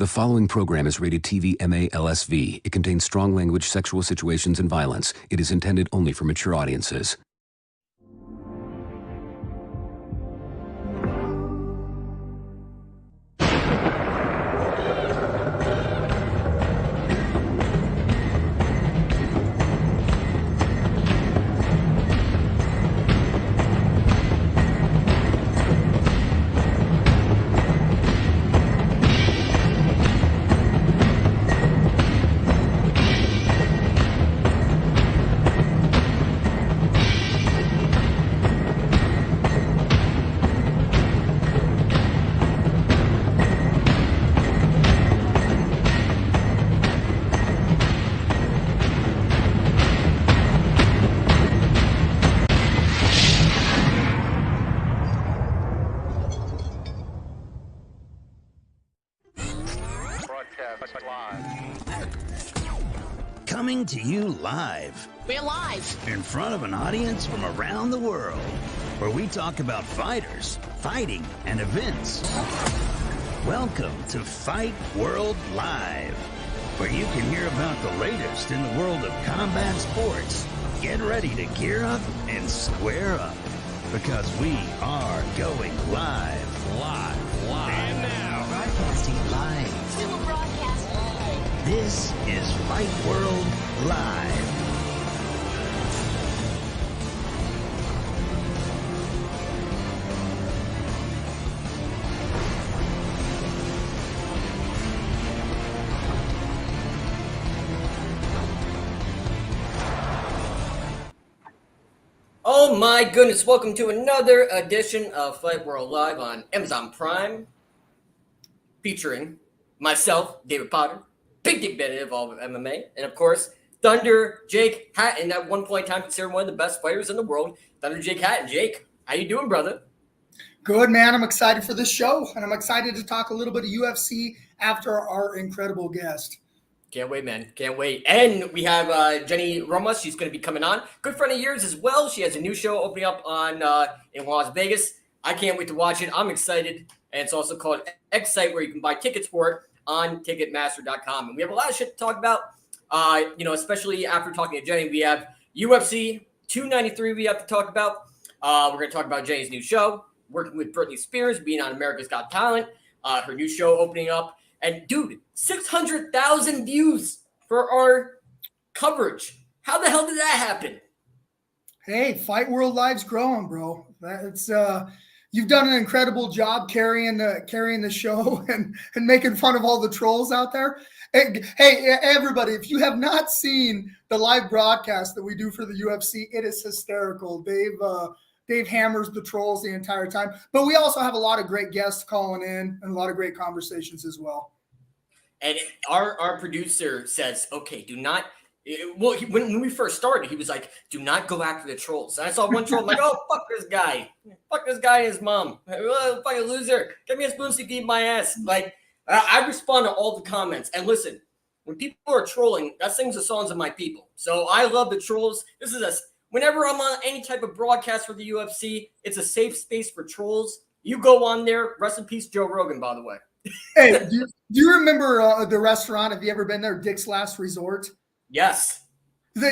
The following program is rated TV MA-LSV. It contains strong language, sexual situations, and violence. It is intended only for mature audiences. Coming to you live. We're live. In front of an audience from around the world, where we talk about fighters, fighting, and events. Welcome to Fight World Live, where you can hear about the latest in the world of combat sports. Get ready to gear up and square up, because we are going live. And now, broadcasting live. Super broadcast live. This is Fight World Live. Oh my goodness, welcome to another edition of Fight World Live on Amazon Prime, featuring myself, David Potter, Big Dick Bennett of all of MMA, and of course, Thunder Jake Hatton, at one point in time considered one of the best fighters in the world, Thunder Jake Hatton. Jake, how you doing, brother? Good, man. I'm excited for this show, and I'm excited to talk a little bit of UFC after our incredible guest. Can't wait, man. Can't wait. And we have Jen Ramos. She's going to be coming on. Good friend of yours as well. She has a new show opening up on in Las Vegas. I can't wait to watch it. I'm excited. And it's also called Sexxy, where you can buy tickets for it on Ticketmaster.com. And we have a lot of shit to talk about, especially after talking to Jenny. We have UFC 293 we have to talk about. We're going to talk about Jenny's new show, working with Britney Spears, being on America's Got Talent, her new show opening up. And, dude, 600,000 views for our coverage. How the hell did that happen? Hey, Fight World Live's growing, bro. That's you've done an incredible job carrying the show and making fun of all the trolls out there. Hey, everybody, if you have not seen the live broadcast that we do for the UFC, it is hysterical. Dave hammers the trolls the entire time. But we also have a lot of great guests calling in and a lot of great conversations as well. And our producer says, okay, do not – well, when we first started, he was like, do not go after the trolls. And I saw one troll. I'm like, oh, fuck this guy. Fuck this guy and his mom. Fucking loser. Give me a spoon to eat my ass. Like, I respond to all the comments. And listen, when people are trolling, that sings the songs of my people. So I love the trolls. This is whenever I'm on any type of broadcast for the UFC, it's a safe space for trolls. You go on there. Rest in peace, Joe Rogan, by the way. Hey, do you remember the restaurant? Have you ever been there? Dick's Last Resort? Yes.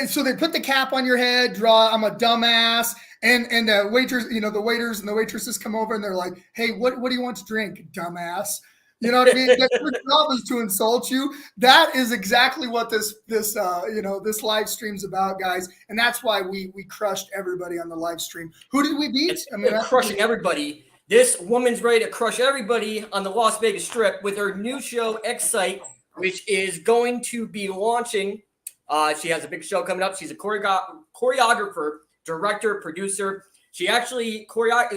So they put the cap on your head, draw, I'm a dumbass. And the waiters, the waiters and the waitresses come over and they're like, hey, what do you want to drink, dumbass? You know what I mean? Their job is to insult you. That is exactly what this live stream's about, guys. And that's why we crushed everybody on the live stream. Who did we beat? Crushing everybody. This woman's ready to crush everybody on the Las Vegas Strip with her new show, Sexxy, which is going to be launching. She has a big show coming up. She's a choreographer, director, producer. She actually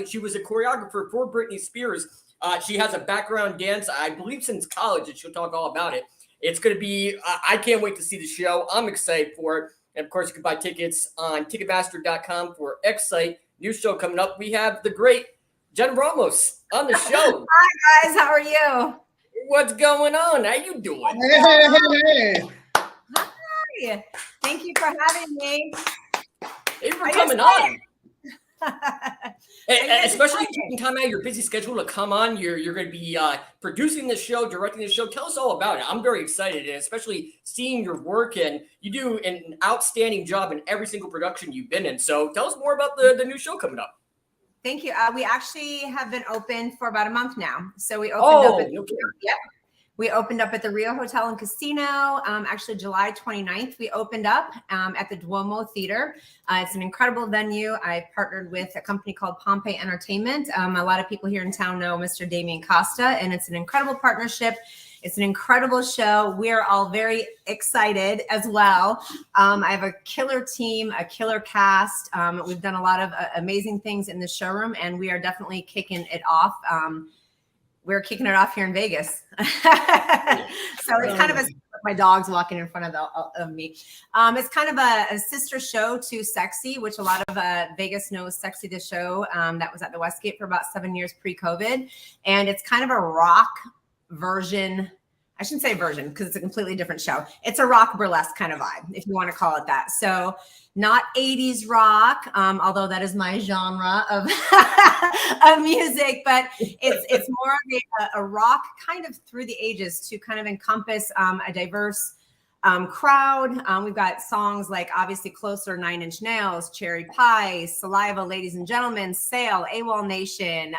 she was a choreographer for Britney Spears. She has a background dance, I believe, since college, and she'll talk all about it. It's going to be, I can't wait to see the show. I'm excited for it. And, of course, you can buy tickets on Ticketmaster.com for Sexxy. New show coming up. We have the great Jen Ramos on the show. Hi, guys. How are you? What's going on? How you doing? Hey. Hi. Thank you for having me. Thank you for coming on. Especially taking time out of your busy schedule to come on. You're going to be producing the show, directing the show. Tell us all about it. I'm very excited, and especially seeing your work. And you do an outstanding job in every single production you've been in. So tell us more about the new show coming up. Thank you. We actually have been open for about a month now. So we opened up. Yep. We opened up at the Rio Hotel and Casino. Actually, July 29th, we opened up at the Duomo Theater. It's an incredible venue. I partnered with a company called Pompeii Entertainment. A lot of people here in town know Mr. Damien Costa, and it's an incredible partnership. It's an incredible show. We're all very excited as well. I have a killer team, a killer cast. We've done a lot of amazing things in the showroom, and we are definitely kicking it off. We're kicking it off here in Vegas. So it's kind of my dog's walking in front of me. It's kind of a sister show to Sexxy, which a lot of Vegas knows Sexxy, the show that was at the Westgate for about 7 years pre-COVID. And it's kind of a rock version. I shouldn't say version because it's a completely different show. It's a rock burlesque kind of vibe, if you want to call it that. So not 80s rock, although that is my genre of, of music, but it's more of a rock kind of through the ages to kind of encompass a diverse crowd. We've got songs like obviously Closer, 9 Inch Nails, Cherry Pie, Saliva, Ladies and Gentlemen, Sail, AWOL Nation.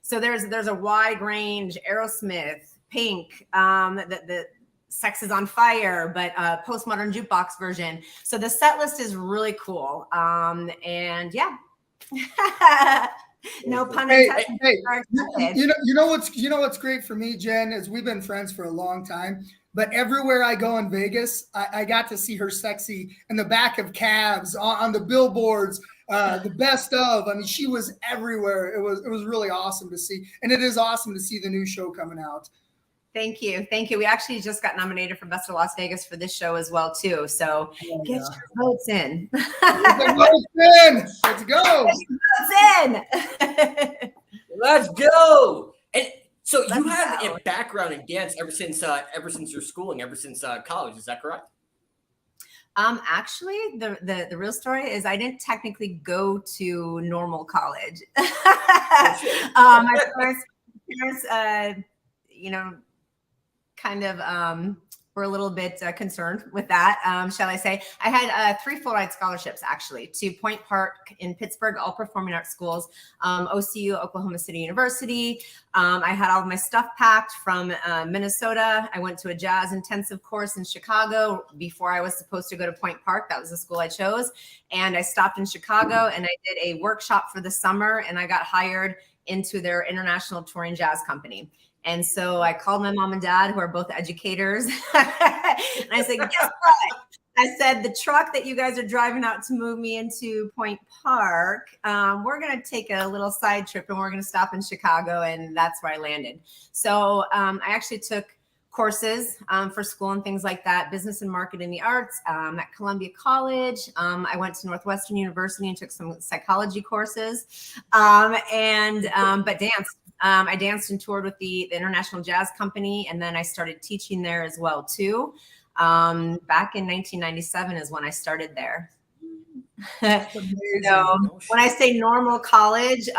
So there's a wide range, Aerosmith, Pink, the Sex is on Fire, but postmodern jukebox version. So the set list is really cool. And yeah, no pun intended. Hey, you know what's great for me, Jen, is we've been friends for a long time. But everywhere I go in Vegas, I got to see her Sexxy in the back of cabs, on the billboards, the best of. I mean, she was everywhere. It was really awesome to see, and it is awesome to see the new show coming out. Thank you. Thank you. We actually just got nominated for Best of Las Vegas for this show as well, too. So get your votes in. Get the votes in. Let's go. Get votes in. Let's go. And so you have a background in dance ever since your schooling, ever since college. Is that correct? Actually, the real story is I didn't technically go to normal college. My parents, kind of were a little bit concerned with that, shall I say. I had 3 full-ride scholarships, actually, to Point Park in Pittsburgh, all performing arts schools, OCU, Oklahoma City University. I had all of my stuff packed from Minnesota. I went to a jazz intensive course in Chicago before I was supposed to go to Point Park. That was the school I chose. And I stopped in Chicago, and I did a workshop for the summer, and I got hired into their international touring jazz company. And so I called my mom and dad, who are both educators. And I said, guess what? I said, the truck that you guys are driving out to move me into Point Park, we're going to take a little side trip and we're going to stop in Chicago. And that's where I landed. So I actually took courses for school and things like that, business and marketing, the arts at Columbia College. I went to Northwestern University and took some psychology courses but danced. I danced and toured with the International Jazz Company, and then I started teaching there as well, too. Back in 1997 is when I started there. So when I say normal college,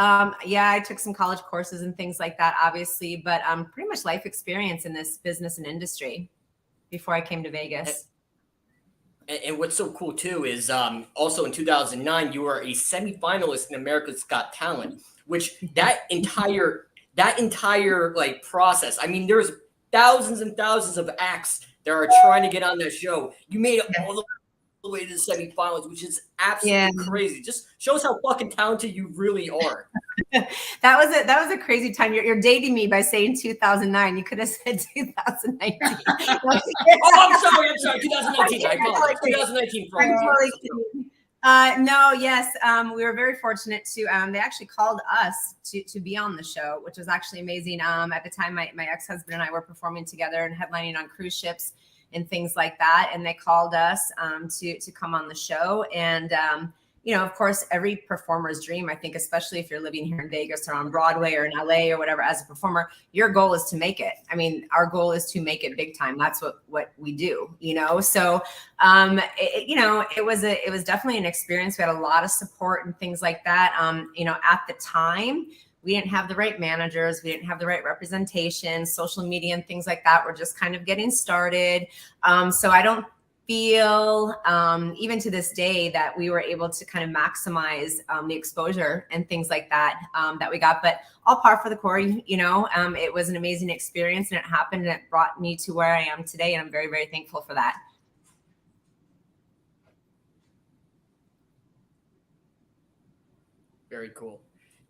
yeah, I took some college courses and things like that, obviously, but pretty much life experience in this business and industry before I came to Vegas. And what's so cool, too, is also in 2009, you were a semifinalist in America's Got Talent, which that entire like process. I mean, there's thousands and thousands of acts that are trying to get on that show. You made it all the way to the semifinals, which is absolutely crazy. Just shows how fucking talented you really are. That was a crazy time. You're dating me by saying 2009. You could have said 2019. Oh, I'm sorry. 2019. I apologize. 2019. No, yes. We were very fortunate to, they actually called us to be on the show, which was actually amazing. At the time, my ex-husband and I were performing together and headlining on cruise ships and things like that. And they called us to come on the show. And of course, every performer's dream, I think, especially if you're living here in Vegas or on Broadway or in LA or whatever, as a performer, your goal is to make it. I mean, our goal is to make it big time. That's what we do, So, it was definitely an experience. We had a lot of support and things like that. At the time, we didn't have the right managers. We didn't have the right representation, social media and things like that. We're just kind of getting started. So I don't feel even to this day that we were able to kind of maximize the exposure and things like that that we got, but all par for the course. It was an amazing experience, and it happened, and it brought me to where I am today, and I'm very, very thankful for that. Very cool.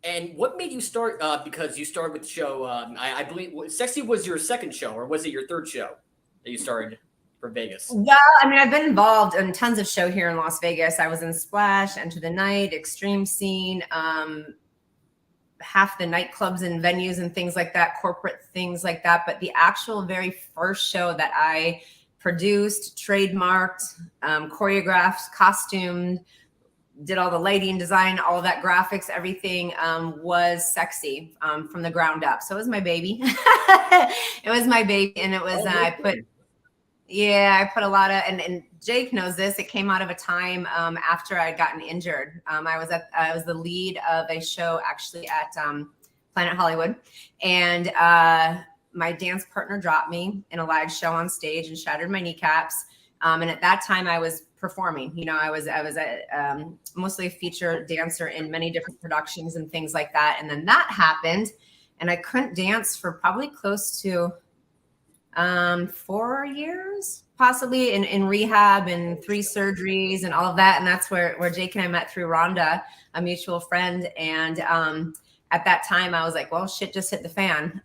And what made you start? Because you started with the show, I believe Sexxy was your second show, or was it your third show that you started for Vegas? Well, I mean, I've been involved in tons of show here in Las Vegas. I was in Splash, Enter the Night, Extreme Scene, half the nightclubs and venues and things like that, corporate things like that. But the actual very first show that I produced, trademarked, choreographed, costumed, did all the lighting design, all of that graphics, everything was Sexxy from the ground up. So it was my baby. It was my baby. And it was, I put a lot of, and Jake knows this, it came out of a time after I'd gotten injured. I was the lead of a show actually at Planet Hollywood. And my dance partner dropped me in a live show on stage and shattered my kneecaps. And at that time I was performing, I was mostly a feature dancer in many different productions and things like that. And then that happened, and I couldn't dance for probably close to 4 years, possibly in rehab and 3 surgeries and all of that. And that's where Jake and I met through Rhonda, a mutual friend. And at that time I was like, well, shit just hit the fan.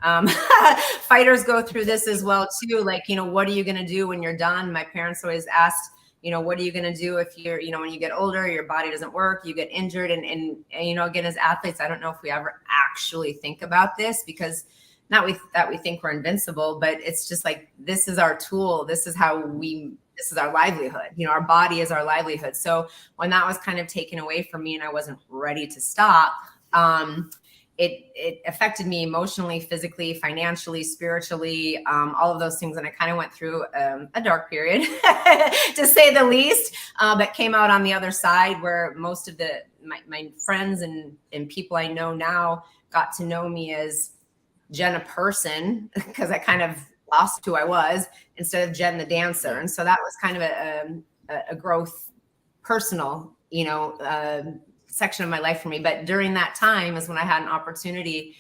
Fighters go through this as well too. Like, what are you going to do when you're done? My parents always asked, what are you going to do if you're, when you get older, your body doesn't work, you get injured. And again, as athletes, I don't know if we ever actually think about this, because not that we think we're invincible, but it's just like, this is our tool. This is this is our livelihood. Our body is our livelihood. So when that was kind of taken away from me and I wasn't ready to stop, it affected me emotionally, physically, financially, spiritually, all of those things. And I kind of went through a dark period, to say the least, but came out on the other side, where most of my friends and people I know now got to know me as Jen, a person, because I kind of lost who I was, instead of Jen, the dancer. And so that was kind of a growth, personal, section of my life for me. But during that time is when I had an opportunity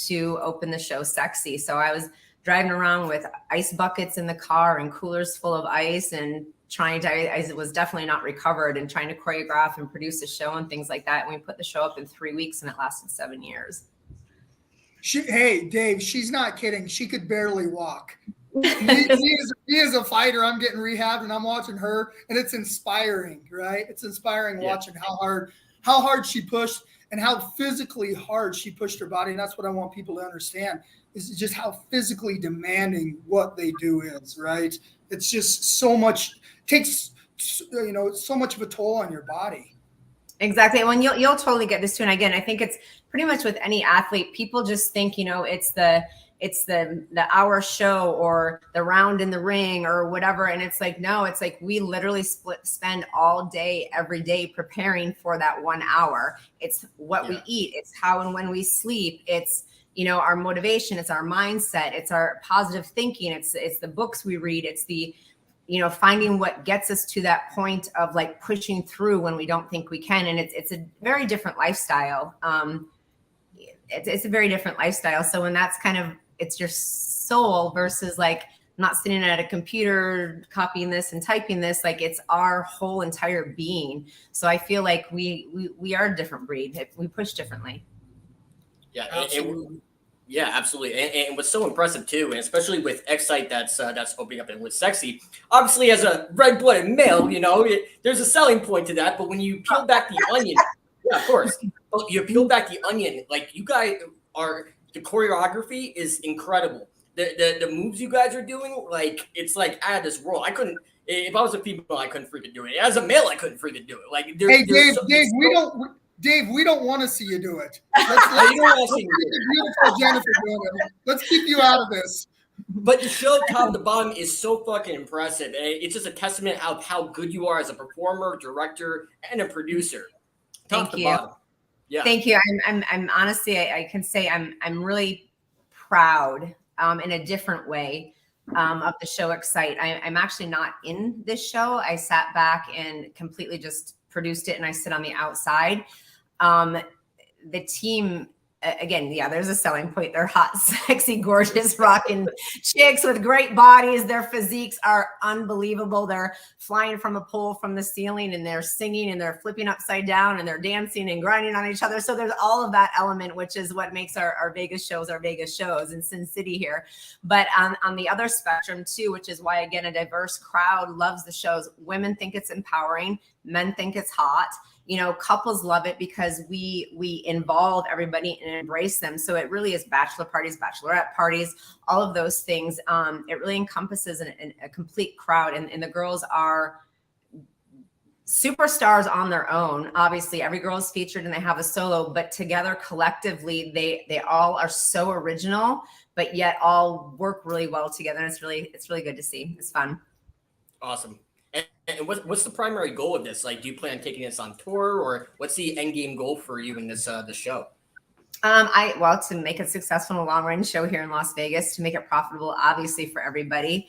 to open the show Sexxy. So I was driving around with ice buckets in the car and coolers full of ice, and I was definitely not recovered, and trying to choreograph and produce a show and things like that. And we put the show up in 3 weeks, and it lasted 7 years. Hey, Dave, she's not kidding. She could barely walk. He is a fighter. I'm getting rehabbed, and I'm watching her, and it's inspiring, right? It's inspiring watching how hard she pushed and how physically hard she pushed her body. And that's what I want people to understand, is just how physically demanding what they do is, right? It's just so much, takes, so much of a toll on your body. Exactly. When you'll totally get this too. And again, I think it's pretty much with any athlete, people just think, it's the hour show or the round in the ring or whatever. And it's like, no, it's like we literally spend all day, every day preparing for that 1 hour. It's what we eat. It's how and when we sleep. It's, our motivation. It's our mindset. It's our positive thinking. It's the books we read. It's the, finding what gets us to that point of like pushing through when we don't think we can. And it's a very different lifestyle. It's a very different lifestyle. So when that's kind of, it's your soul versus like not sitting at a computer copying this and typing this, like it's our whole entire being. So I feel like we are a different breed. We push differently. Yeah, absolutely. Absolutely. And what's so impressive too, and especially with Excite that's opening up and with Sexxy, obviously as a red-blooded male, there's a selling point to that. But when you peel back the onion, of course, but you peel back the onion, like you guys are. The choreography is incredible. The moves you guys are doing, like it's like out of this world. If I was a female, I couldn't freaking do it. As a male, I couldn't freaking do it. Like, hey, Dave, we don't want to see you do it. Let's beautiful Jennifer doing it. Let's keep you out of this. But the show, top to bottom, is so fucking impressive. It's just a testament of how good you are as a performer, director, and a producer. Top to bottom. Yeah. Thank you. I'm honestly, I can say I'm really proud in a different way of the show Excite. I'm actually not in this show. I sat back and completely just produced it, and I sit on the outside. The team, again, yeah, there's a selling point. They're hot, sexy, gorgeous, rocking chicks with great bodies. Their physiques are unbelievable. They're flying from a pole from the ceiling, and they're singing, and they're flipping upside down, and they're dancing and grinding on each other. So there's all of that element, which is what makes our Vegas shows in Sin City here. But on the other spectrum too, which is why, again, a diverse crowd loves the shows. Women think it's empowering. Men think it's hot. You know, couples love it because we involve everybody and embrace them. So it really is bachelor parties, bachelorette parties, all of those things. It really encompasses a complete crowd, and the girls are superstars on their own. Obviously, every girl is featured and they have a solo, but together collectively, they all are so original, but yet all work really well together. And it's really good to see. It's fun. Awesome. And what's the primary goal of this? Like, do you plan on taking this on tour, or what's the end game goal for you in this the show? To make it successful in a long range show here in Las Vegas, to make it profitable, obviously, for everybody.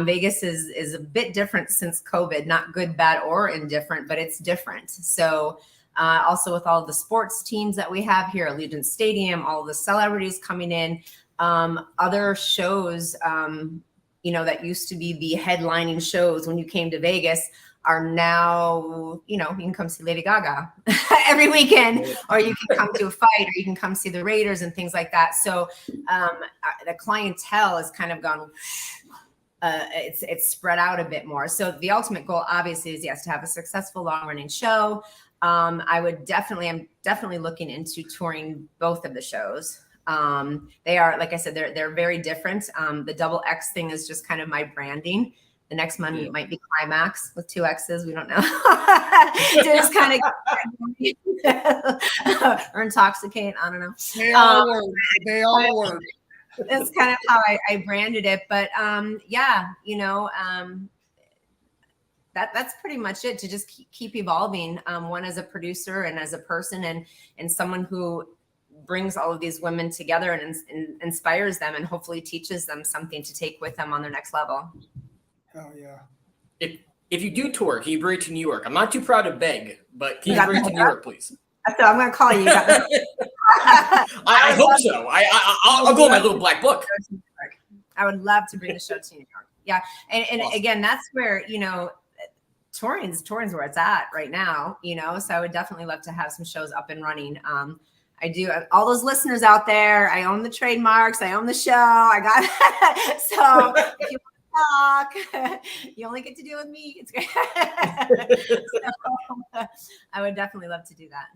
Vegas is a bit different since COVID, not good, bad, or indifferent, but it's different. So also with all the sports teams that we have here, Allegiant Stadium, all the celebrities coming in, other shows, that used to be the headlining shows when you came to Vegas are now, you can come see Lady Gaga every weekend, or you can come to a fight, or you can come see the Raiders and things like that. So the clientele has kind of gone, it's spread out a bit more. So the ultimate goal, obviously, is yes, to have a successful long running show. I'm definitely looking into touring both of the shows. They are, like I said, they're very different. The double X thing is just kind of my branding. The next one might be Climax with 2 X's. We don't know. Just kind of or intoxicate. I don't know. They all work. They all work. That's kind of how I branded it. But that's pretty much it. To just keep evolving. One as a producer and as a person, and someone who brings all of these women together and inspires them, and hopefully teaches them something to take with them on their next level. Hell yeah. If you do tour, can you bring it to New York? I'm not too proud to beg, but can you bring it to New York, please? So I'm going to call you. I hope so. I'll go with my little black book. I would love to bring the show to New York. Yeah. And awesome. Again, that's where, touring's where it's at right now, so I would definitely love to have some shows up and running. I do. All those listeners out there, I own the trademarks. I own the show. I got it. So if you want to talk, you only get to do it with me. It's great. So, I would definitely love to do that.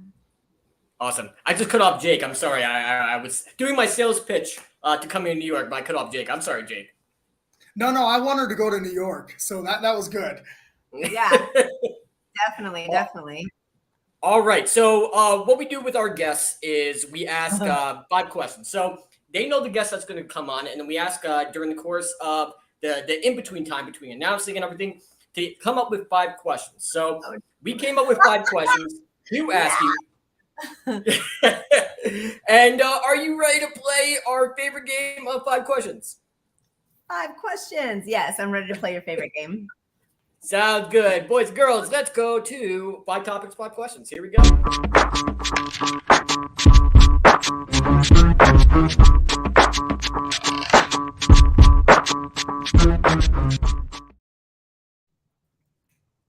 Awesome. I just cut off Jake. I'm sorry. I was doing my sales pitch to come in New York, but I cut off Jake. I'm sorry, Jake. No, I want her to go to New York. So that was good. Yeah, definitely. All right. So what we do with our guests is we ask 5 questions. So they know the guest that's going to come on, and then we ask during the course of the in-between time between announcing and everything to come up with 5 questions. So we came up with 5 questions to ask you. And are you ready to play our favorite game of 5 questions? 5 questions. Yes, I'm ready to play your favorite game. Sounds good. Boys and girls, let's go to 5 topics, 5 questions. Here we go.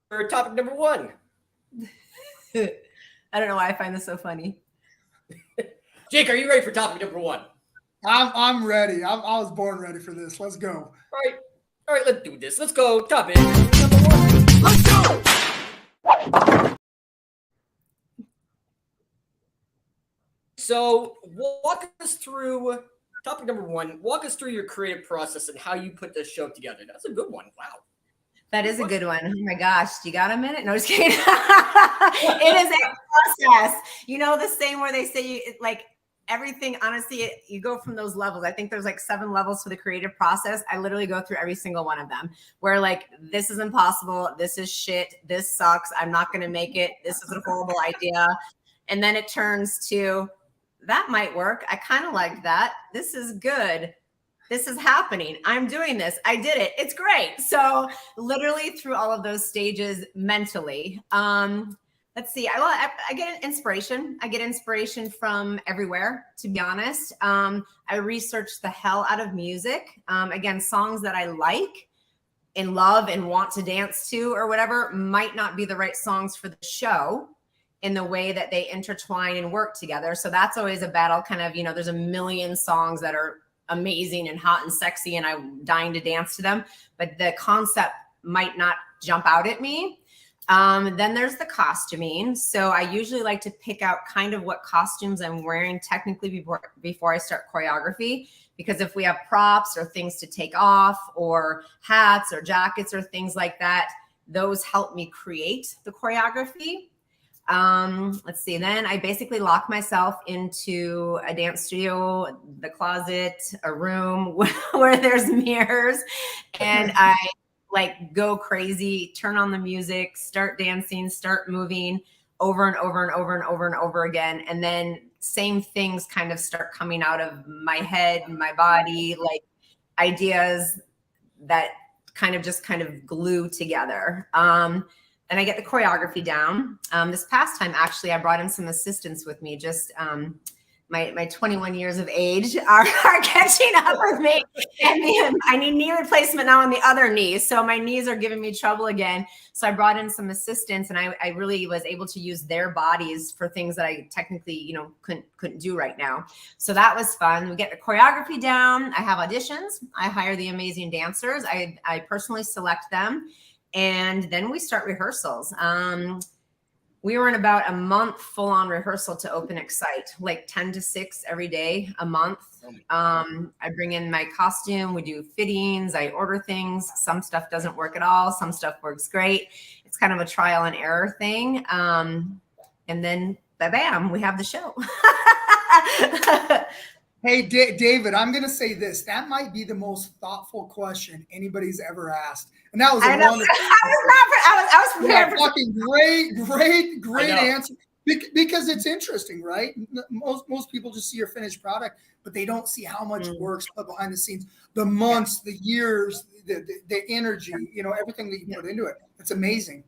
For topic number 1. I don't know why I find this so funny. Jake, are you ready for topic number 1? I'm ready. I was born ready for this. Let's go. All right, let's do this. Let's go. Topic number 1. Let's go. So walk us through topic number 1. Walk us through your creative process and how you put this show together. That's a good one. Wow. That is a good one. Oh my gosh. Do you got a minute? No, just kidding. It is a process. You know, the same where they say like everything, honestly, you go from those levels. I think there's like 7 levels to the creative process. I literally go through every single one of them where like, this is impossible. This is shit. This sucks. I'm not going to make it. This is a horrible idea. And then it turns to, that might work. I kind of like that. This is good. This is happening. I'm doing this. I did it. It's great. So literally through all of those stages mentally, let's see. I get inspiration. I get inspiration from everywhere, to be honest. I research the hell out of music. Again, songs that I like and love and want to dance to or whatever might not be the right songs for the show in the way that they intertwine and work together. So that's always a battle kind of, you know, there's a million songs that are amazing and hot and sexy and I'm dying to dance to them, but the concept might not jump out at me. Then there's the costuming. So I usually like to pick out kind of what costumes I'm wearing technically before I start choreography, because if we have props or things to take off or hats or jackets or things like that, those help me create the choreography. Let's see. Then I basically lock myself into a dance studio, the closet, a room where there's mirrors, and I like go crazy, turn on the music, start dancing, start moving over and over and over and over and over again. And then same things kind of start coming out of my head and my body, like ideas that kind of glue together. And I get the choreography down. This past time, actually, I brought in some assistants with me. Just my 21 years of age are catching up with me. And I need knee replacement now on the other knee. So my knees are giving me trouble again. So I brought in some assistants and I really was able to use their bodies for things that I technically, you know, couldn't do right now. So that was fun. We get the choreography down. I have auditions. I hire the amazing dancers. I personally select them. And then we start rehearsals. We were in about a month full-on rehearsal to open Excite, like 10 to 6 every day, a month. I bring in my costume. We do fittings. I order things. Some stuff doesn't work at all. Some stuff works great. It's kind of a trial and error thing. And then, bam, we have the show. Hey, David, I'm going to say this. That might be the most thoughtful question anybody's ever asked. And that was a wonderful I was prepared for fucking great answer. Because it's interesting, right? Most people just see your finished product, but they don't see how much work's put behind the scenes, the months, the years, the energy, you know, everything that you put into it. It's amazing.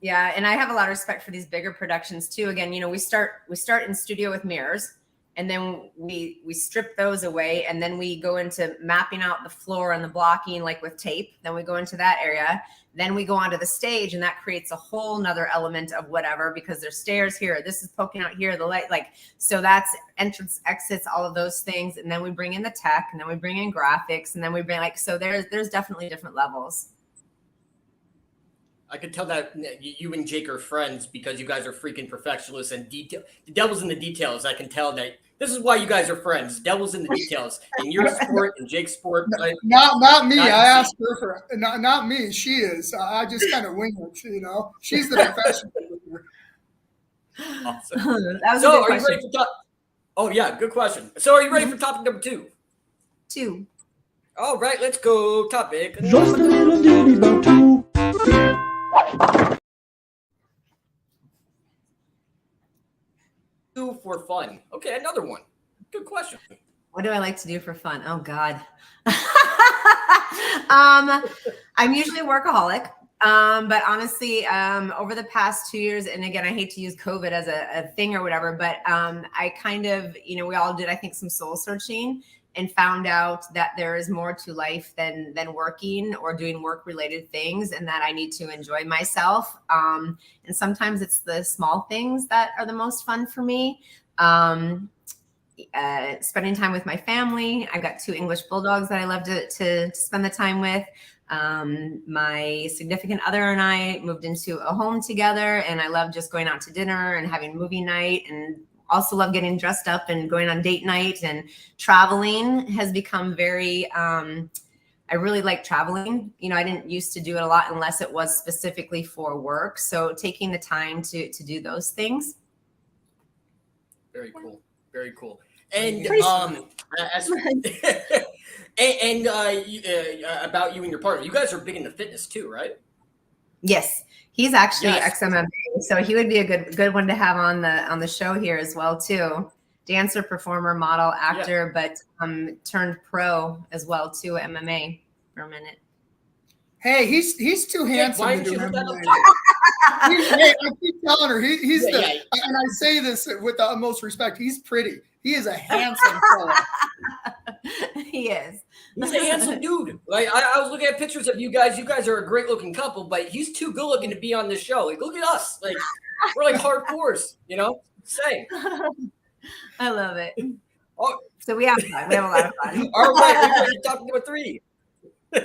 Yeah, and I have a lot of respect for these bigger productions too. Again, you know, we start in studio with mirrors. And then we strip those away, and then we go into mapping out the floor and the blocking, like with tape. Then we go into that area. Then we go onto the stage, and that creates a whole nother element of whatever, because there's stairs here. This is poking out here, the light, like, so that's entrance, exits, all of those things. And then we bring in the tech, and then we bring in graphics, and then we bring so there's definitely different levels. I could tell that you and Jake are friends because you guys are freaking perfectionists and detail. The devil's in the details. I can tell that this is why you guys are friends. Devil's in the details. In your sport and Jake's sport. Not me. I asked her for not me. She is. I just kind of wing it. You know, she's the professional. Awesome. That was so, a good are you ready for Oh yeah, good question. So, are you ready for topic number 2? 2. All right, let's go. Topic. Just a little ditty about 2. For fun. Okay, another one. Good question. What do I like to do for fun? Oh God. I'm usually a workaholic. But honestly, over the past 2 years, and again, I hate to use COVID as a thing or whatever, but I kind of, you know, we all did, I think, some soul searching and found out that there is more to life than working or doing work related things, and that I need to enjoy myself. And sometimes it's the small things that are the most fun for me. Spending time with my family. I've got 2 English bulldogs that I love to spend the time with. My significant other and I moved into a home together, and I love just going out to dinner and having movie night, and also love getting dressed up and going on date night, and traveling has become very I really like traveling. You know, I didn't used to do it a lot unless it was specifically for work. So taking the time to do those things. Very cool. Very cool. And as about you and your partner, you guys are big into fitness too, right? Yes, he's actually Yes. ex-MMA, so he would be a good one to have on the show here as well too. Dancer, performer, model, actor, but turned pro as well too, MMA for a minute. Hey, he's too handsome why to didn't do you look that MMA. Hey, I keep telling her he's Yeah, the, yeah. and I say this with the utmost respect. He's pretty. He is a handsome fella. He is. He's a handsome dude. Like I was looking at pictures of you guys. You guys are a great looking couple, but he's too good looking to be on this show. Like, look at us. Like, we're like hardcores, you know? Same. I love it. Oh. So we have fun. We have a lot of fun. All right, we're ready to talk number 3. Are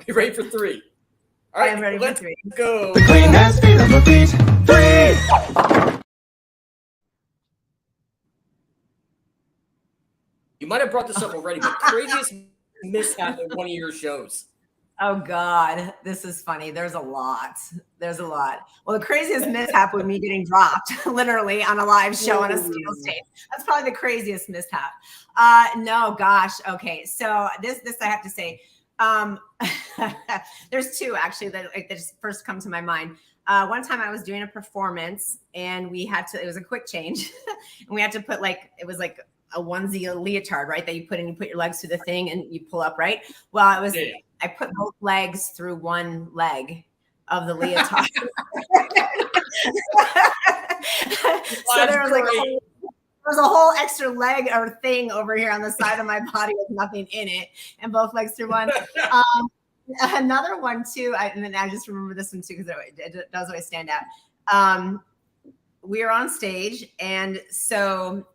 you ready for 3? All right, I'm ready for 3. Go. The queen has feet on her feet. 3. You might have brought this up already, but craziest mishap at one of your shows. Oh God, this is funny. There's a lot. Well, the craziest mishap was me getting dropped, literally on a live show on a steel stage. That's probably the craziest mishap. No, gosh. Okay, so this I have to say. There's 2 actually that just first come to my mind. One time I was doing a performance and it was a quick change, and we had to put it was like a onesie, a leotard, right? That you put your legs through the thing and you pull up, right? Well, it was. Yeah. I put both legs through one leg of the leotard. So there was a whole extra leg or thing over here on the side of my body with nothing in it, and both legs through one. Another one too, and then I just remember this one too because it does always stand out. We were on stage, and so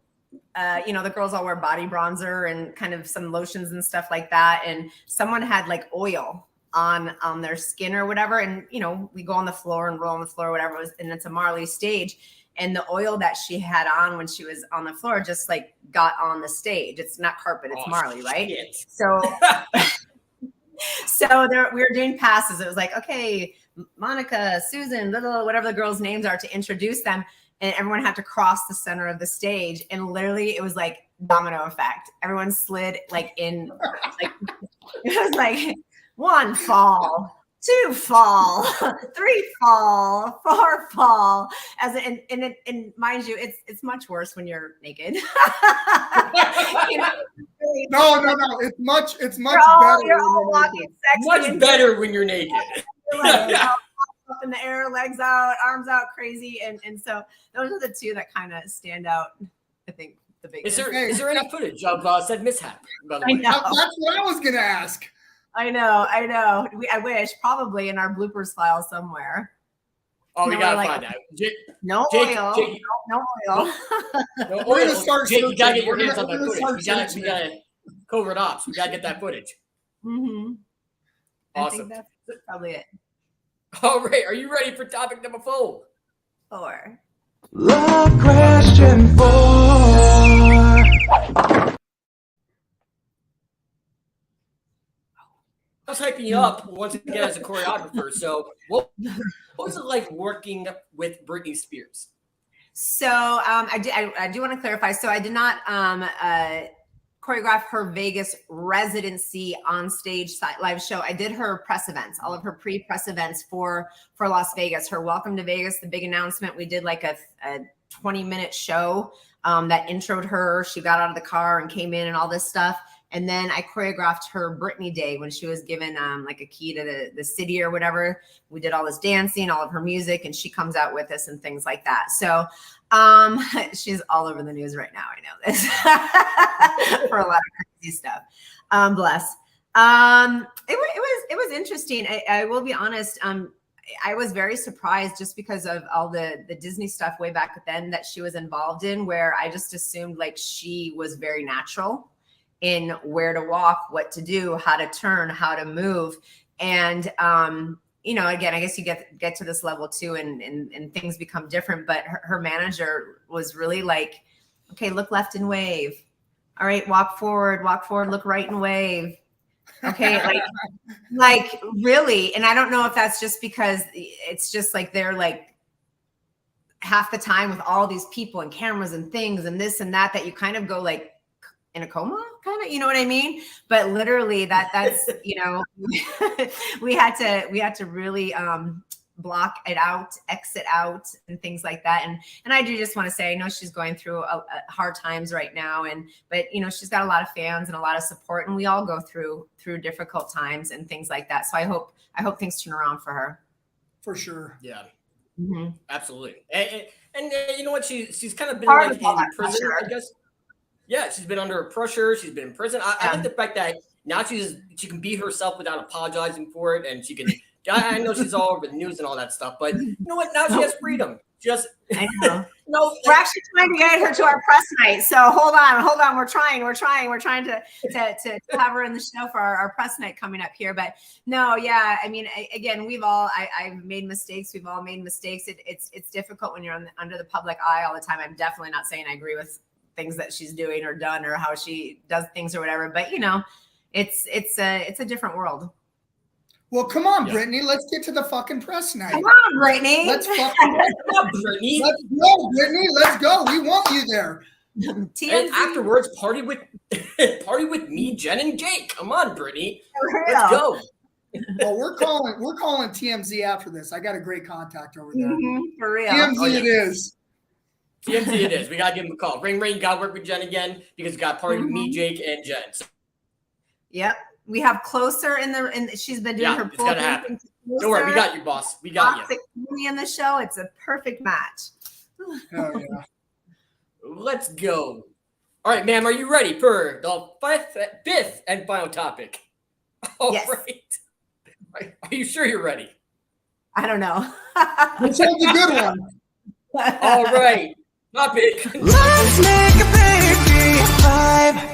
the girls all wear body bronzer and kind of some lotions and stuff like that. And someone had like oil on their skin or whatever. And, we go on the floor and roll on the floor, whatever it was. And it's a Marley stage. And the oil that she had on when she was on the floor just like got on the stage. It's not carpet, it's Marley, right? Shit. So, we were doing passes. It was like, okay, Monica, Susan, little, whatever the girls' names are, to introduce them. And everyone had to cross the center of the stage. And literally it was like domino effect. Everyone slid it was like 1 fall, 2 fall, 3 fall, 4 fall. And mind you, it's much worse when you're naked. No. It's much better. You're all walking sexy. Much better when you're naked. Up in the air, legs out, arms out, crazy, and so those are the 2 that kind of stand out. I think the biggest. Is there any footage of said mishap? By the way, that's what I was gonna ask. I know. I wish probably in our bloopers file somewhere. Oh, we gotta find out. No oil. No oil. We're gonna start. Jake, you gotta get your hands on that footage. We gotta covert ops. We gotta get that footage. Mm-hmm. Awesome. I think that's probably it. All right, are you ready for topic number 4? 4. Love question 4. I was hyping you up once again as a choreographer. So what was it like working with Britney Spears? So I do want to clarify. So I did not choreograph her Vegas residency on stage live show. I did her press events, all of her pre-press events for Las Vegas, her welcome to Vegas, the big announcement. We did like a 20-minute show that introed her. She got out of the car and came in and all this stuff. And then I choreographed her Britney Day when she was given like a key to the city or whatever. We did all this dancing, all of her music, and she comes out with us and things like that. So she's all over the news right now. I know this for a lot of crazy stuff. Bless. It was interesting. I will be honest. I was very surprised just because of all the Disney stuff way back then that she was involved in, where I just assumed like she was very natural in where to walk, what to do, how to turn, how to move. And, again, I guess you get to this level too, and things become different, but her manager was really like, okay, look left and wave. All right, walk forward, look right and wave. Okay, like really, and I don't know if that's just because it's just like they're like half the time with all these people and cameras and things and this and that you kind of go like in a coma, kind of, you know what I mean? But literally that's we had to really block it out, exit out, and things like that. And I do just want to say, I know she's going through hard times right now, but she's got a lot of fans and a lot of support, and we all go through difficult times and things like that. So I hope things turn around for her. For sure. Yeah. Mm-hmm. Absolutely. And you know what? She's kind of been like in prison, I guess. Yeah, she's been under pressure. She's been in prison. I like the fact that now she can be herself without apologizing for it, and she can. I know she's all over the news and all that stuff, but you know what? Now she has freedom. I know. No, we're actually trying to get her to our press night. So hold on. We're trying to have her in the show for our press night coming up here. But no, yeah. I mean, again, I've made mistakes. We've all made mistakes. It's difficult when you're under the public eye all the time. I'm definitely not saying I agree with things that she's doing or done or how she does things or whatever. But it's a different world. Well, come on, Britney. Let's get to the fucking press night. Come on, Britney. Let's fucking come on, Britney. Let's go, Britney. Let's go. We want you there. And afterwards, party with me, Jen, and Jake. Come on, Britney. Let's go. Well, we're calling TMZ after this. I got a great contact over there. For real. TMZ it is. TMZ it is. We gotta give him a call. Ring, ring. Gotta work with Jen again because we got party with me, Jake, and Jen. Yep. We have Closer she's been doing her full thing. Don't worry, we got you, boss. We got you. In the show, it's a perfect match. Oh yeah. Let's go. All right, ma'am, are you ready for the fifth and final topic? All right. Are you sure you're ready? I don't know. This one's a good one. All right. Topic. Let's make a baby 5.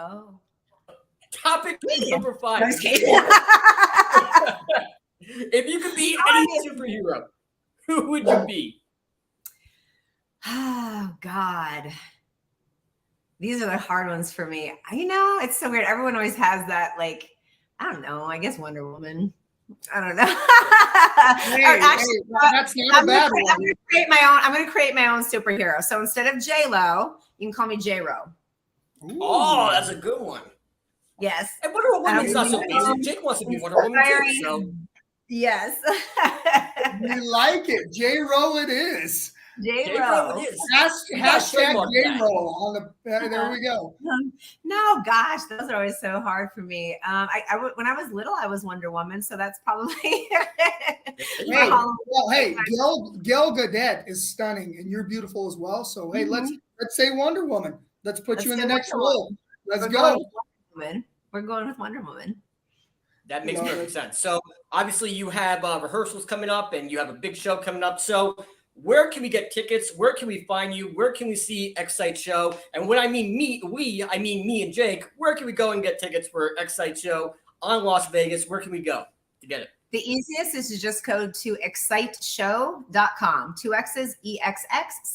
Oh. Topic number 5. If you could be any superhero, who would you be? Oh, God. These are the hard ones for me. It's so weird. Everyone always has that, like, I don't know. I guess Wonder Woman. I don't know. That's not a bad one. I'm going to create my own superhero. So instead of J-Lo, you can call me J-Ro. Oh, that's a good one. Yes. And Wonder Woman's not so easy. Jake wants to be Wonder Woman too. So. Yes. We like it. J-Ro it is. J-Ro. It is. Hashtag J-Ro on the there we go. No, gosh, those are always so hard for me. When I was little, I was Wonder Woman, so that's probably Hey, Gal Gadot is stunning and you're beautiful as well. So hey, let's say Wonder Woman. Let's put you in the next role. Let's go. We're going with Wonder Woman. That makes perfect sense. So obviously you have rehearsals coming up and you have a big show coming up. So where can we get tickets? Where can we find you? Where can we see Excite Show? And when I mean I mean me and Jake. Where can we go and get tickets for Excite Show on Las Vegas? Where can we go to get it? The easiest is to just go to exciteshow.com. 2 X's,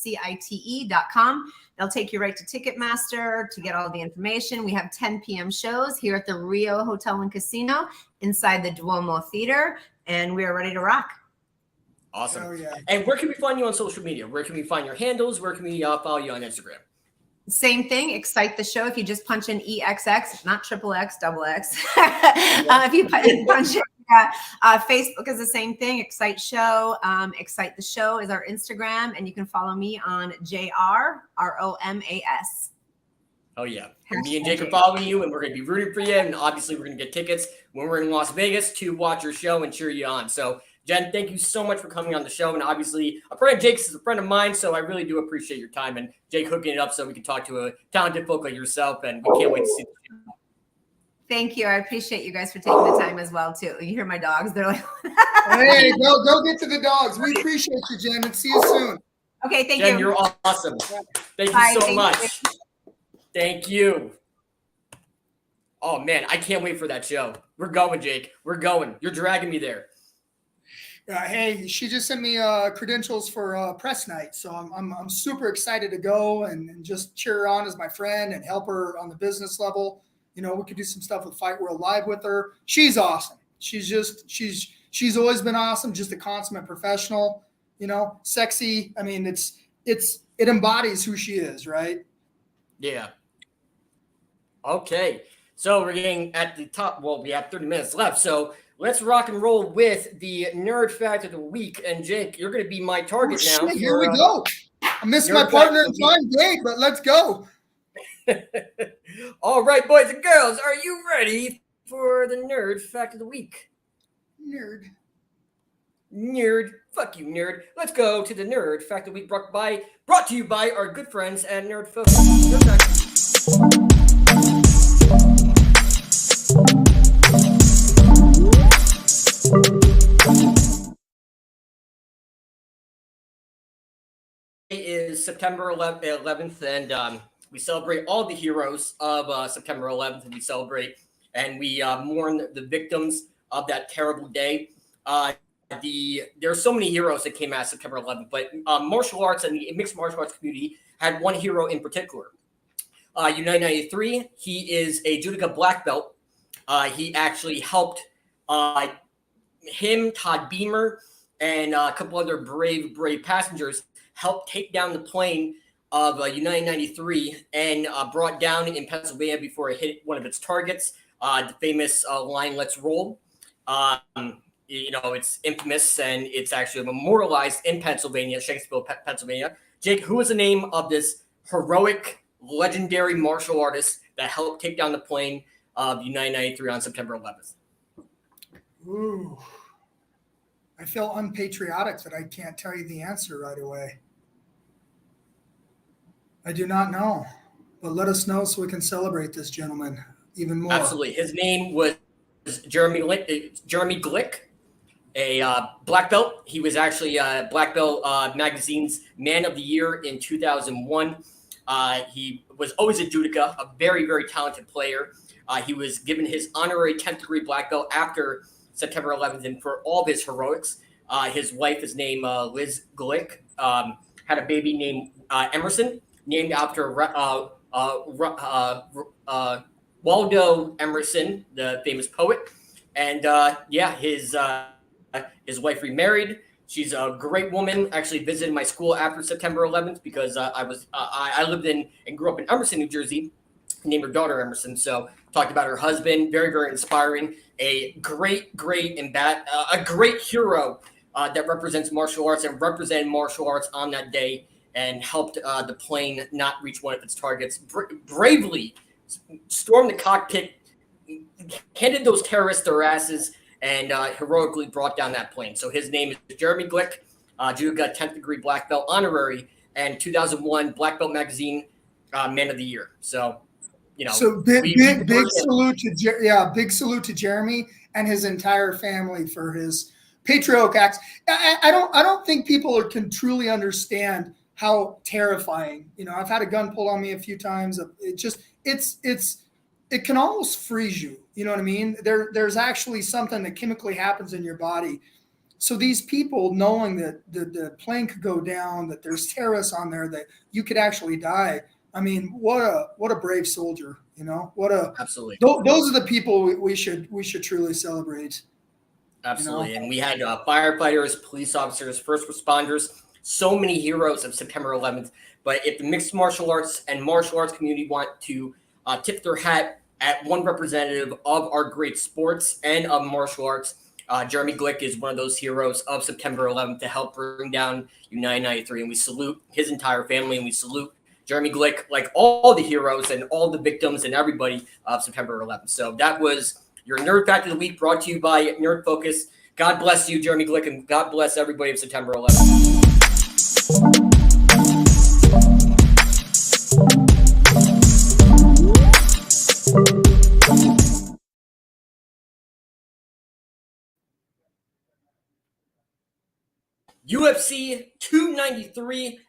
EXXCITE.com. They'll take you right to Ticketmaster to get all the information. We have 10 p.m. shows here at the Rio Hotel and Casino inside the Duomo Theater, and we are ready to rock. Awesome. Oh, yeah. And where can we find you on social media? Where can we find your handles? Where can we follow you on Instagram? Same thing, Excite the Show. If you just punch in EXX, not triple X, double X. If you punch in Facebook is the same thing, Excite Show. Excite the Show is our Instagram, and you can follow me on JRROMAS. Oh, yeah. And me and Jake are following you, and we're going to be rooting for you. And obviously, we're going to get tickets when we're in Las Vegas to watch your show and cheer you on. So, Jen, thank you so much for coming on the show. And obviously, a friend of Jake's is a friend of mine, so I really do appreciate your time and Jake hooking it up so we can talk to a talented folk like yourself. And we can't wait to see the show. Thank you. I appreciate you guys for taking the time as well, too. You hear my dogs. They're like, hey, go get to the dogs. We appreciate you, Jen, and see you soon. Okay, thank Jen, you. you're awesome. Thank Bye, you so thank much. you. Thank you. Oh, man, I can't wait for that show. We're going, Jake. We're going. You're dragging me there. Hey, she just sent me credentials for press night, so I'm super excited to go and just cheer her on as my friend and help her on the business level. You know, we could do some stuff with Fight World Live with her. She's awesome. She's always been awesome. Just a consummate professional. You know, sexy. I mean, it embodies who she is, right? Yeah. Okay. So we're getting at the top. Well, we have 30 minutes left. So let's rock and roll with the nerd fact of the week. And Jake, you're going to be my target now. Shit, here we go. I missed my partner in crime, Jake, but let's go. All right, boys and girls, are you ready for the nerd fact of the week? Nerd. Fuck you, nerd. Let's go to the nerd fact of the week brought to you by our good friends at Nerd Focus. Nerd fact. Is September 11th, and we celebrate all the heroes of September 11th, and we celebrate and we mourn the victims of that terrible day. There are so many heroes that came out September 11th, but martial arts and the mixed martial arts community had one hero in particular. United 93, he is a judoka black belt. He actually helped him, Todd Beamer, and a couple other brave passengers helped take down the plane of United 93 and brought down in Pennsylvania before it hit one of its targets, the famous line, "Let's roll." You know, it's infamous and it's actually memorialized in Pennsylvania, Shanksville, Pennsylvania. Jake, who is the name of this heroic, legendary martial artist that helped take down the plane of United 93 on September 11th? Ooh. I feel unpatriotic that I can't tell you the answer right away. I do not know, but let us know so we can celebrate this gentleman even more. Absolutely. His name was Jeremy Glick, a black belt. He was actually Black Belt Magazine's Man of the Year in 2001. He was always a judoka, a very, very talented player. He was given his honorary 10th degree black belt after September 11th, and for all of his heroics. His wife is named Liz Glick, had a baby named Emerson, named after Waldo Emerson, the famous poet. And his wife remarried. She's a great woman. Actually visited my school after September 11th because I lived in and grew up in Emerson, New Jersey. Named her daughter Emerson. So talked about her husband. Very, very inspiring. A great hero that represents martial arts and represented martial arts on that day and helped the plane not reach one of its targets. Bravely stormed the cockpit, handed those terrorists their asses, and heroically brought down that plane. So his name is Jeremy Glick, judoka 10th degree black belt honorary, and 2001 Black Belt Magazine Man of the Year. So, you know, so big salute to Jeremy and his entire family for his patriotic acts. I don't think people can truly understand how terrifying. You know, I've had a gun pulled on me a few times. It can almost freeze you. You know what I mean? There's actually something that chemically happens in your body. So these people, knowing that the plane could go down, that there's terrorists on there, that you could actually die. I mean, what a brave soldier, you know, absolutely. Those are the people we should truly celebrate. Absolutely. You know? And we had firefighters, police officers, first responders, so many heroes of September 11th. But if the mixed martial arts and martial arts community want to tip their hat at one representative of our great sports and of martial arts, Jeremy Glick is one of those heroes of September 11th to help bring down United 93. And we salute his entire family, and we salute Jeremy Glick, like all the heroes and all the victims and everybody of September 11th. So that was your Nerd Fact of the Week, brought to you by Nerd Focus. God bless you, Jeremy Glick, and God bless everybody of September 11th. UFC 293.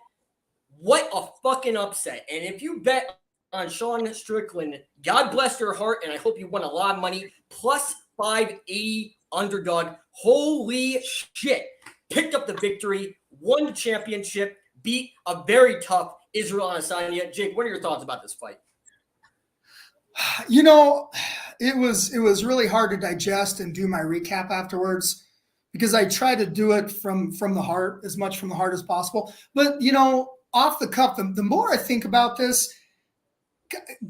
What a fucking upset. And if you bet on Sean Strickland, God bless your heart, and I hope you won a lot of money, plus 580 underdog. Holy shit. Picked up the victory, won the championship, beat a very tough Israel Adesanya. Jake, what are your thoughts about this fight? You know, it was really hard to digest and do my recap afterwards because I try to do it from the heart, as much from the heart as possible. But, you know, off the cuff, the more I think about this,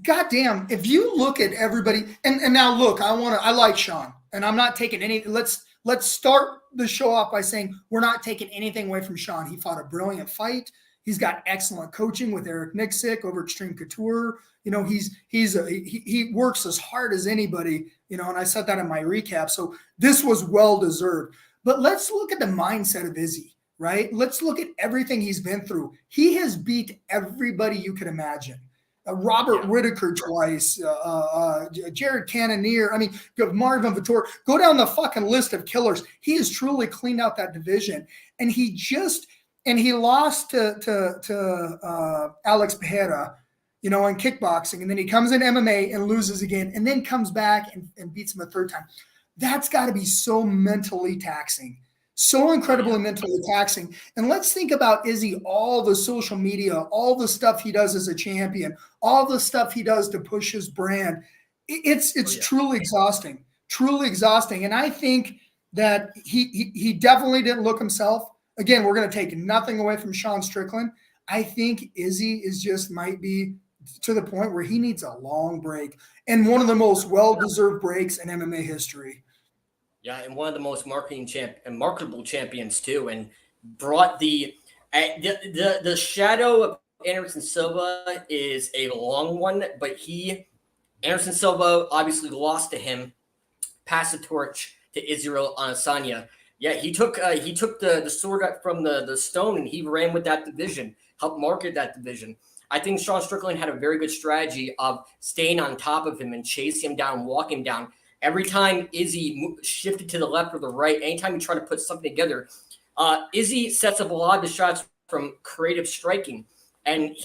goddamn, if you look at everybody, and now look, I like Sean, and I'm not taking any, let's start the show off by saying we're not taking anything away from Sean. He fought a brilliant fight. He's got excellent coaching with Eric Nixick over Extreme Couture. You know, he works as hard as anybody, you know, and I said that in my recap. So this was well-deserved. But let's look at the mindset of Izzy, right? Let's look at everything he's been through. He has beat everybody you could imagine. Robert Whitaker twice, Jared Cannonier. I mean, Marvin Vettori. Go down the fucking list of killers. He has truly cleaned out that division. And he lost to Alex Pereira, you know, in kickboxing. And then he comes in MMA and loses again, and then comes back and beats him a third time. That's got to be so mentally taxing. So incredibly mentally taxing. And let's think about Izzy, all the social media, all the stuff he does as a champion, all the stuff he does to push his brand. It's truly exhausting, truly exhausting. And I think that he definitely didn't look himself. Again, we're going to take nothing away from Sean Strickland. I think Izzy might be to the point where he needs a long break, and one of the most well-deserved breaks in MMA history. Yeah, and one of the most marketable champions too, and brought the shadow of Anderson Silva is a long one, but Anderson Silva obviously lost to him, passed the torch to Israel Adesanya. Yeah, he took the sword from the stone, and he ran with that division, helped market that division. I think Sean Strickland had a very good strategy of staying on top of him and chasing him down, walking him down. Every time Izzy shifted to the left or the right, anytime he tried to put something together, Izzy sets up a lot of the shots from creative striking. And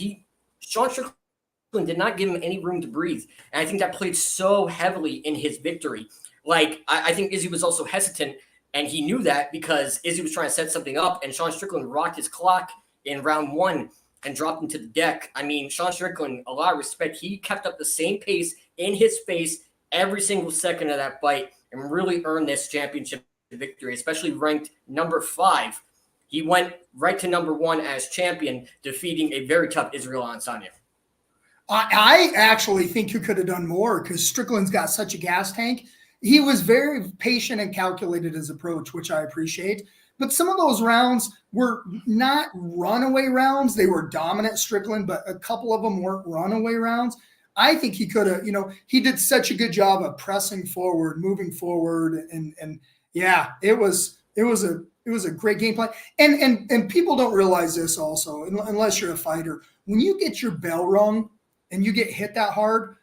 Sean Strickland did not give him any room to breathe. And I think that played so heavily in his victory. Like, I think Izzy was also hesitant, and he knew that because Izzy was trying to set something up, and Sean Strickland rocked his clock in round one and dropped him to the deck. I mean, Sean Strickland, a lot of respect. He kept up the same pace in his face every single second of that fight and really earned this championship victory, especially ranked number 5. He went right to number 1 as champion, defeating a very tough Israel Adesanya. I actually think you could have done more because Strickland's got such a gas tank. He was very patient and calculated his approach, which I appreciate. But some of those rounds were not runaway rounds. They were dominant Strickland, but a couple of them weren't runaway rounds. I think he could have, you know, he did such a good job of pressing forward, moving forward. And yeah, it was a great game plan. And people don't realize this also, unless you're a fighter. When you get your bell rung and you get hit that hard,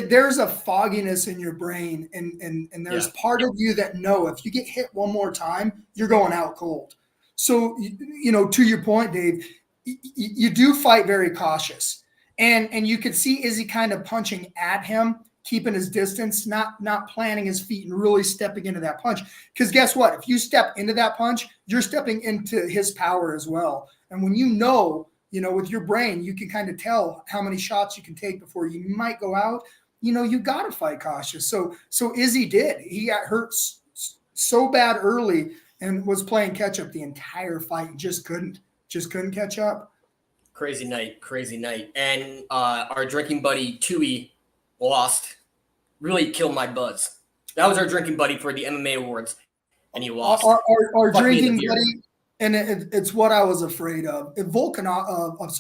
there's a fogginess in your brain. And there's part of you that know if you get hit one more time, you're going out cold. So, you know, to your point, Dave, you do fight very cautious. And you could see Izzy kind of punching at him, keeping his distance, not planting his feet and really stepping into that punch. Because guess what? If you step into that punch, you're stepping into his power as well. And when you know, with your brain, you can kind of tell how many shots you can take before you might go out. You got to fight cautious. So Izzy did. He got hurt so bad early and was playing catch up the entire fight and just couldn't catch up. Crazy night. And our drinking buddy, Tui, lost. Really killed my buzz. That was our drinking buddy for the MMA awards, and he lost. Our drinking buddy, and it's what I was afraid of. Volkov,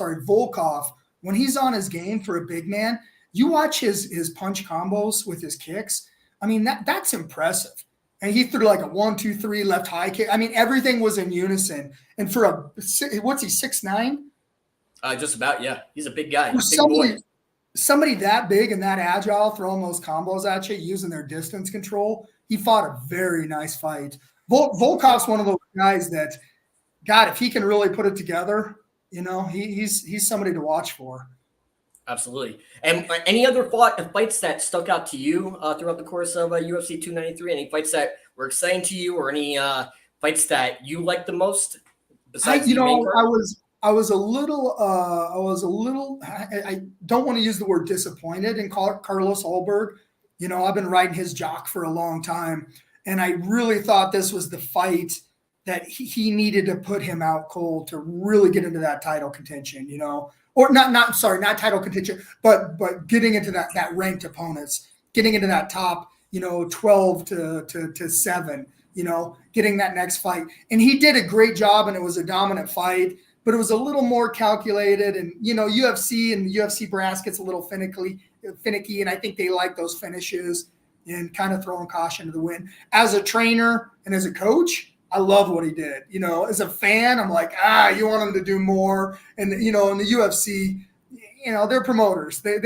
when he's on his game for a big man, you watch his punch combos with his kicks. I mean, that's impressive. And he threw like a 1-2-3 left high kick. I mean, everything was in unison. And for what's he, 6'9"? Just about, yeah. He's a big guy. Somebody that big and that agile throwing those combos at you, using their distance control. He fought a very nice fight. Volkov's one of those guys that, God, if he can really put it together, he's somebody to watch for. Absolutely. And any other fights that stuck out to you throughout the course of UFC 293? Any fights that were exciting to you, or any fights that you liked the most besides the main card? I was a little, I don't want to use the word disappointed in Carlos Ulberg. You know, I've been riding his jock for a long time, and I really thought this was the fight that he needed to put him out cold to really get into that title contention, you know, or not title contention, but getting into that ranked opponents, getting into that top, you know, 12 to 7, you know, getting that next fight. And he did a great job, and it was a dominant fight, but it was a little more calculated. And, you know, UFC brass gets a little finicky. And I think they like those finishes and kind of throwing caution to the wind. As a trainer and as a coach, I love what he did. You know, as a fan, I'm like, you want him to do more. And, you know, in the UFC, you know, they're promoters. They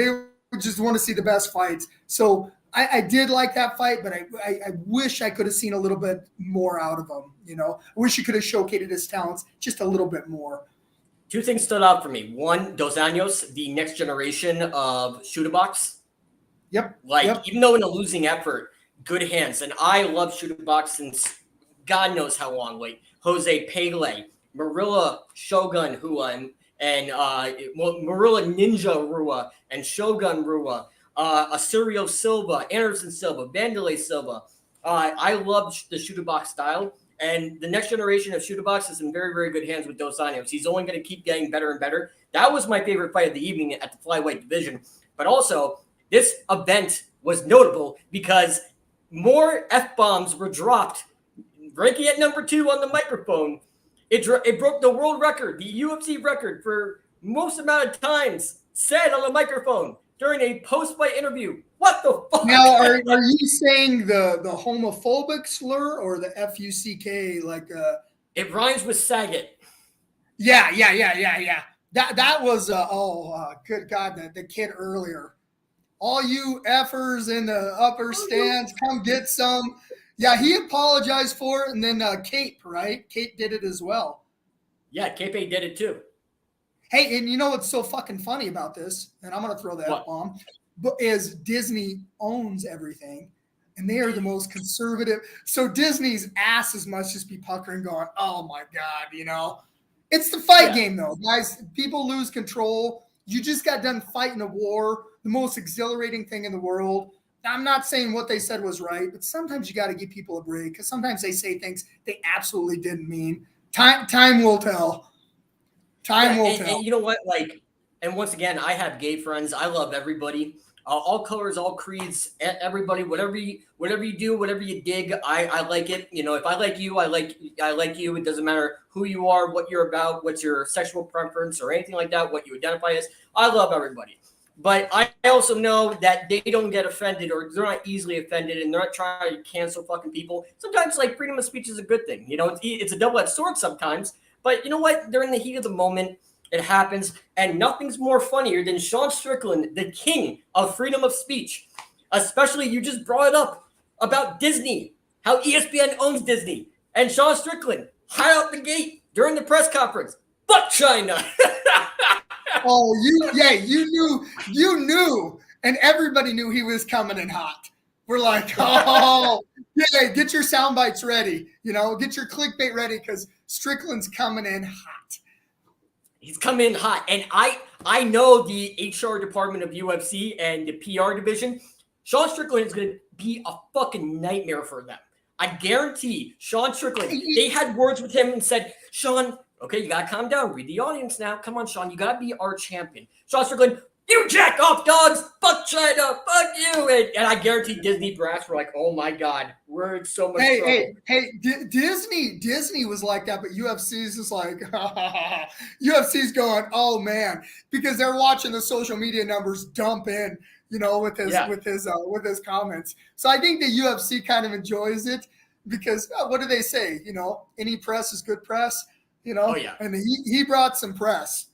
just want to see the best fights. So I did like that fight, but I wish I could have seen a little bit more out of him. You know, I wish he could have showcased his talents just a little bit more. Two things stood out for me. One, Dos Anjos, the next generation of shoot-a-box. Yep. Even though in a losing effort, good hands. And I love shoot-a-box since God knows how long. Like Jose Pele, Marilla Shogun Rua, and Marilla Ninja Rua, and Shogun Rua, Asirio Silva, Anderson Silva, Vanderlei Silva. I love the shoot-a-box style. And the next generation of shoot-a-box is in very, very good hands with Dos Anjos. He's only going to keep getting better and better. That was my favorite fight of the evening at the flyweight division. But also, this event was notable because more F-bombs were dropped. Ranking at number 2 on the microphone. It broke the world record, the UFC record for most amount of times said on the microphone during a post-fight interview. What the fuck? Now, are you saying the homophobic slur or the F-U-C-K? Like, it rhymes with Saget. Yeah. That was good God, the kid earlier. All you effers in the upper stands, come get some. Yeah, he apologized for it, and then Cape, right? Cape did it as well. Yeah, Cape did it too. Hey, and you know what's so fucking funny about this? And I'm gonna throw the F-bomb, but is Disney owns everything, and they are the most conservative. So Disney's asses must just be puckering, going, "Oh my God," you know. It's the fight game, though, guys. People lose control. You just got done fighting a war, the most exhilarating thing in the world. I'm not saying what they said was right, but sometimes you got to give people a break because sometimes they say things they absolutely didn't mean. Time will tell. Time will tell. And you know what? Like, and once again, I have gay friends. I love everybody, all colors, all creeds, everybody. Whatever you do, whatever you dig, I like it. You know, if I like you, I like you. It doesn't matter who you are, what you're about, what's your sexual preference, or anything like that. What you identify as. I love everybody. But I also know that they don't get offended, or they're not easily offended, and they're not trying to cancel fucking people. Sometimes, like, freedom of speech is a good thing. You know, it's a double-edged sword sometimes. But you know what? During the heat of the moment, it happens, and nothing's more funnier than Sean Strickland, the king of freedom of speech. Especially, you just brought it up about Disney, how ESPN owns Disney. And Sean Strickland, high out the gate during the press conference, fuck China. Oh, you knew, and everybody knew he was coming in hot. We're like, oh, yeah, get your sound bites ready. You know, get your clickbait ready because Strickland's coming in hot. He's coming in hot, and I know the HR department of UFC and the PR division. Sean Strickland is going to be a fucking nightmare for them. I guarantee Sean Strickland. They had words with him and said, Sean. Okay, you gotta calm down. Read the audience now. Come on, Sean. You gotta be our champion. Sean Strickland, you jack off dogs. Fuck China. Fuck you. And I guarantee Disney brass were like, oh my God, we're in so much trouble. Hey, Disney was like that, but UFC's just like, UFC's going, oh man, because they're watching the social media numbers dump in, you know, with his comments. So I think the UFC kind of enjoys it because what do they say? You know, any press is good press. You know, and he brought some press.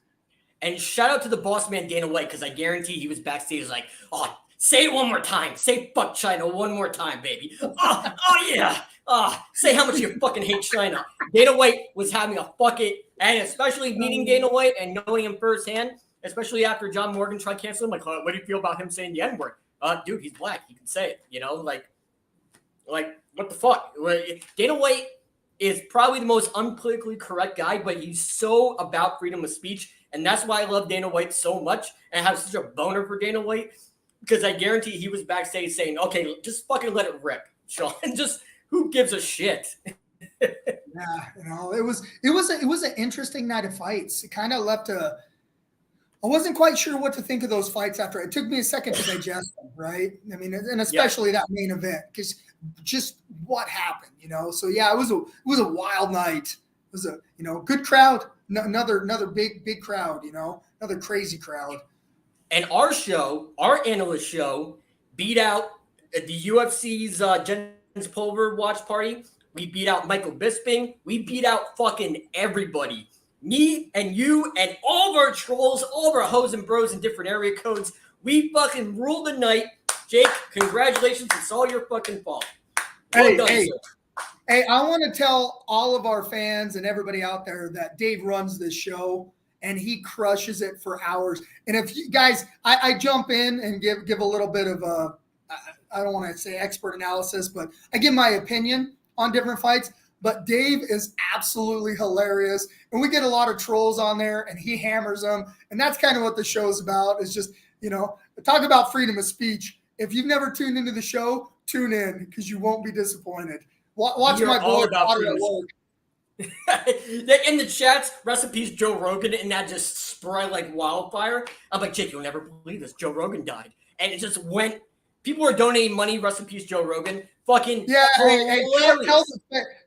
And shout out to the boss man, Dana White, because I guarantee he was backstage like, oh, say it one more time. Say fuck China one more time, baby. Oh yeah. Say how much you fucking hate China. Dana White was having a fuck it. And especially meeting Dana White and knowing him firsthand, especially after John Morgan tried canceling. Like, what do you feel about him saying the N-word? Dude, he's black. He can say it. You know, like what the fuck? Dana White is probably the most unpolitically correct guy, but he's so about freedom of speech, and that's why I love Dana White so much and have such a boner for Dana White, because I guarantee he was backstage saying, "Okay, just fucking let it rip, Sean. Just who gives a shit." Yeah, you know, it was an interesting night of fights. It kind of left a. I wasn't quite sure what to think of those fights after. It took me a second to digest them, right? I mean, and especially that main event, because just what happened, you know. So yeah, it was a wild night. It was a good crowd, another big crowd, you know, another crazy crowd. And our show, our analyst show, beat out the UFC's Jens Pulver watch party. We beat out Michael Bisping. We beat out fucking everybody. Me and you and all of our trolls, all of our hoes and bros in different area codes. We fucking ruled the night. Jake, congratulations. It's all your fucking fault. Well done, sir. Hey, I want to tell all of our fans and everybody out there that Dave runs this show and he crushes it for hours. And if you guys, I jump in and give a little bit of a, I don't want to say expert analysis, but I give my opinion on different fights. But Dave is absolutely hilarious. And we get a lot of trolls on there and he hammers them. And that's kind of what the show's about. It's just, talk about freedom of speech. If you've never tuned into the show, tune in because you won't be disappointed. Watch my boy at work. In the chats, recipes Joe Rogan, and that just spread like wildfire. I'm like, Jake, you'll never believe this. Joe Rogan died. And it just went. People were donating money, recipes Joe Rogan. Fucking yeah,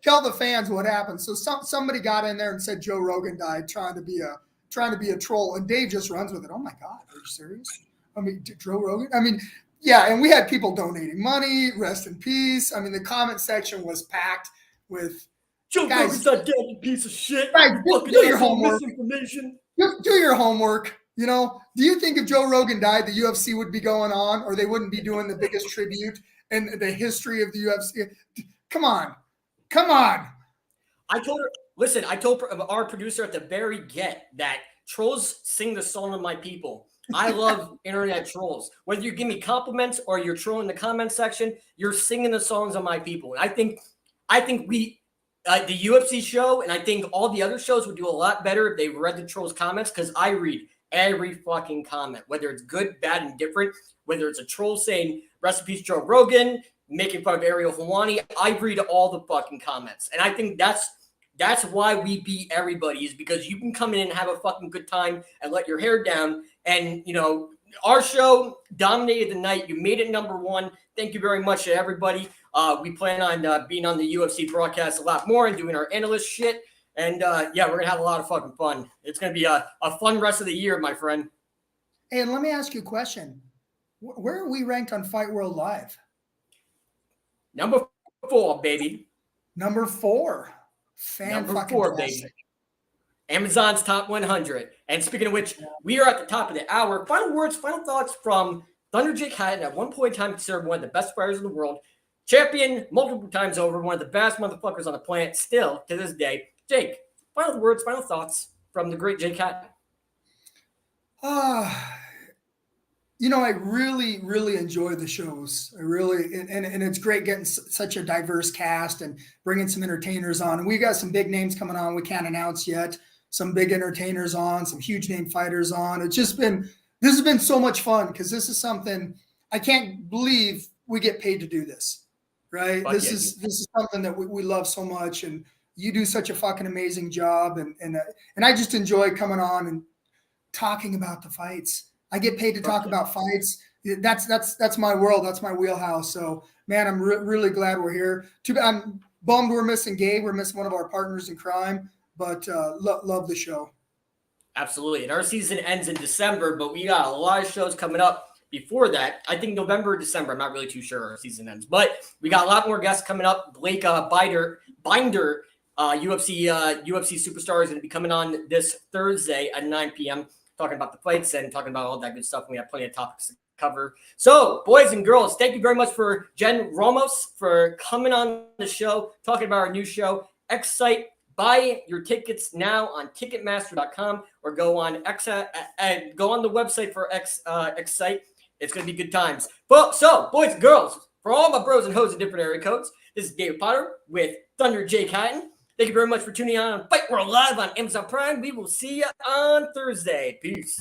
tell the fans what happened. So somebody got in there and said Joe Rogan died trying to be a troll, and Dave just runs with it. Oh my God, are you serious? I mean, Joe Rogan. I mean, yeah, and we had people donating money. Rest in peace. I mean, the comment section was packed with Joe Rogan's that dead piece of shit. Guys, do your homework. Do your homework. Do you think if Joe Rogan died, the UFC would be going on, or they wouldn't be doing the biggest tribute in the history of the UFC? Come on. I told our producer at the very get that trolls sing the song of my people. I love internet trolls. Whether you give me compliments or you're trolling in the comment section, you're singing the songs of my people. And I think we, the UFC show, and I think all the other shows would do a lot better if they read the trolls' comments, because I read every fucking comment, whether it's good, bad, and different, whether it's a troll saying recipes Joe Rogan, making fun of Ariel Helwani, I read all the fucking comments. And I think that's why we beat everybody, is because you can come in and have a fucking good time and let your hair down. And, our show dominated the night. You made it number one. Thank you very much to everybody. We plan on being on the UFC broadcast a lot more and doing our analyst shit. And, we're going to have a lot of fucking fun. It's going to be a fun rest of the year, my friend. Hey, and let me ask you a question. Where are we ranked on Fight World Live? Number 4, baby. Number 4. Number 4, baby. Amazon's top 100. And speaking of which, we are at the top of the hour. Final words, final thoughts from Thunder Jake Hatton, at one point in time considered one of the best fighters in the world. Champion multiple times over, one of the best motherfuckers on the planet still to this day. Jake, final words, final thoughts from the great Jake Hatton. I really, really enjoy the shows. I really, and it's great getting such a diverse cast and bringing some entertainers on. And we got some big names coming on. We can't announce yet. Some big entertainers on, some huge name fighters on. This has been so much fun, because this is something I can't believe we get paid to do this, right? This is something that we love so much, and you do such a fucking amazing job. And I just enjoy coming on and talking about the fights. I get paid to talk about fights. That's my world. That's my wheelhouse. So, man, I'm really glad we're here. I'm bummed we're missing Gabe. We're missing one of our partners in crime, but love the show. Absolutely. And our season ends in December, but we got a lot of shows coming up before that. I think November or December. I'm not really too sure our season ends, but we got a lot more guests coming up. Blake Binder, UFC superstar, is going to be coming on this Thursday at 9 p.m. talking about the fights and talking about all that good stuff. We have plenty of topics to cover. So, boys and girls, thank you very much for Jen Ramos for coming on the show, talking about our new show, Sexxy Buy your tickets now on Ticketmaster.com or go on go on the website for Excite. It's going to be good times. So, boys and girls, for all my bros and hoes in different area codes, this is David Potter with Thunder Jake Hatton. Thank you very much for tuning on Fight World Live on Amazon Prime. We will see you on Thursday. Peace.